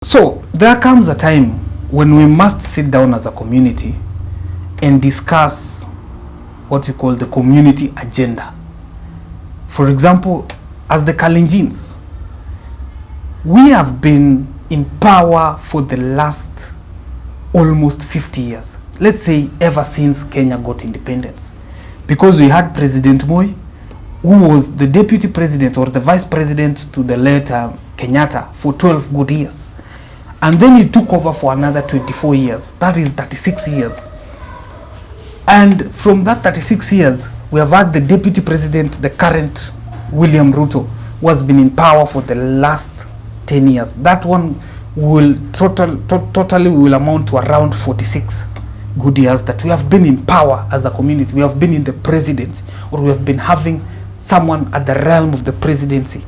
So there comes a time when we must sit down as a community and discuss what you call the community agenda. For example, as the Kalenjin'S, we have been in power for the last almost 50 years. Let's say ever since Kenya got independence. Because we had President Moi, who was the deputy president or the vice president to the late Kenyatta for 12 good years. And then he took over for another 24 years. That is 36 years. And from that 36 years, we have had the deputy president, the current William Ruto, who has been in power for the last 10 years. That one will totally will amount to around 46 good years that we have been in power as a community. We have been in the presidency, or we have been having someone at the realm of the presidency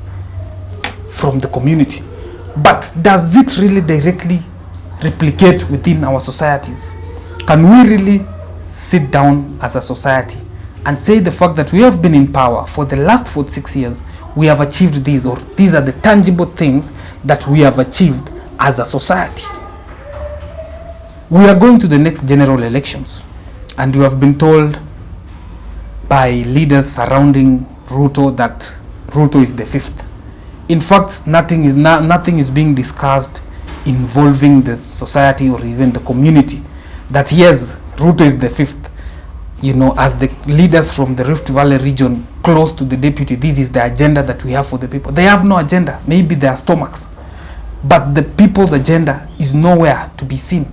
from the community. But does it really directly replicate within our societies? Can we really sit down as a society and say the fact that we have been in power for the last 46 years, we have achieved these, or these are the tangible things that we have achieved as a society? We are going to the next general elections, and we have been told by leaders surrounding Ruto that Ruto is the fifth. In fact, nothing is being discussed involving the society or even the community that yes, Ruto is the fifth. You know, as the leaders from the Rift Valley region close to the deputy, this is the agenda that we have for the people. They have no agenda, maybe their stomachs, but the people's agenda is nowhere to be seen.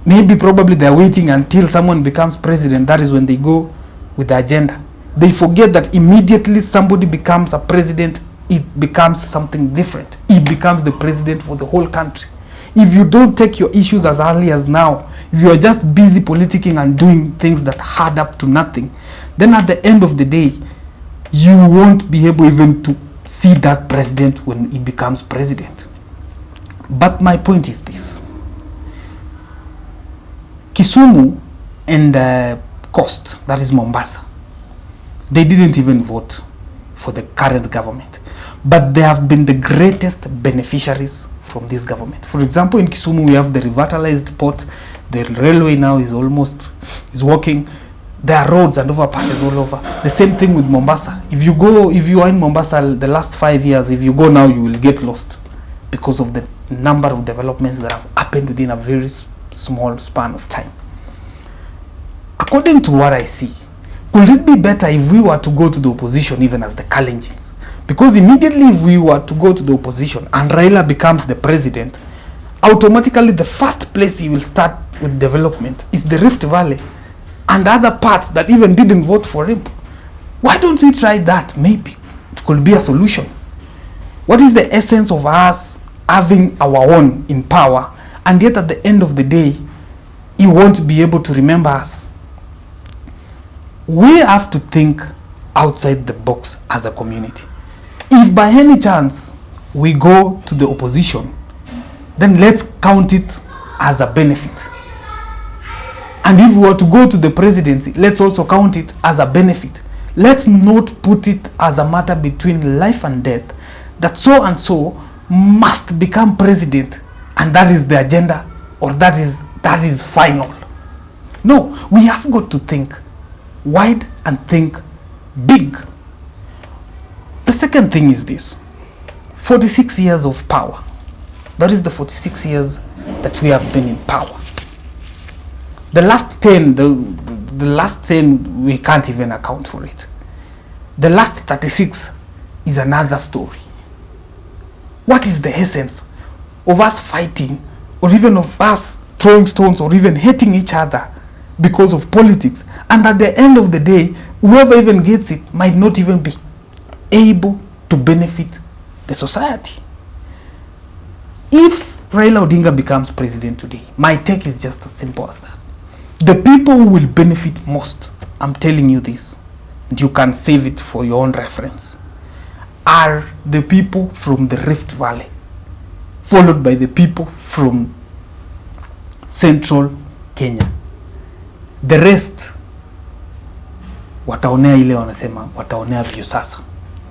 Maybe probably they're waiting until someone becomes president. That is when they go with the agenda. They forget that immediately somebody becomes a president, it becomes something different. It becomes the president for the whole country. If you don't take your issues as early as now, if you are just busy politicking and doing things that add up to nothing, then at the end of the day, you won't be able even to see that president when he becomes president. But my point is this. Kisumu and Coast, that is Mombasa, they didn't even vote for the current government, but they have been the greatest beneficiaries from this government. For example, in Kisumu, we have the revitalized port. The railway now is working. There are roads and overpasses all over. The same thing with Mombasa. If you are in Mombasa the last 5 years, if you go now, you will get lost because of the number of developments that have happened within a very small span of time. According to what I see, could it be better if we were to go to the opposition even as the Kalenjin'S? Because immediately if we were to go to the opposition and Raila becomes the president, automatically the first place he will start with development is the Rift Valley and other parts that even didn't vote for him. Why don't we try that? Maybe it could be a solution. What is the essence of us having our own in power, and yet at the end of the day, he won't be able to remember us? We have to think outside the box as a community. If by any chance we go to the opposition, then let's count it as a benefit. And if we were to go to the presidency, let's also count it as a benefit. Let's not put it as a matter between life and death, that so and so must become president, and that is the agenda, or that is final. No, we have got to think wide and think big. The second thing is this: 46 years of power. That is the 46 years that we have been in power. The last 10, the last 10, we can't even account for it. The last 36 is another story. What is the essence of us fighting, or even of us throwing stones, or even hating each other because of politics? And at the end of the day, whoever even gets it might not even be able to benefit the society. If Raila Odinga becomes president today, my take is just as simple as that. The people who will benefit most, I'm telling you this, and you can save it for your own reference, are the people from the Rift Valley, followed by the people from central Kenya. The rest wataonea ile wanasema wataonea view sasa.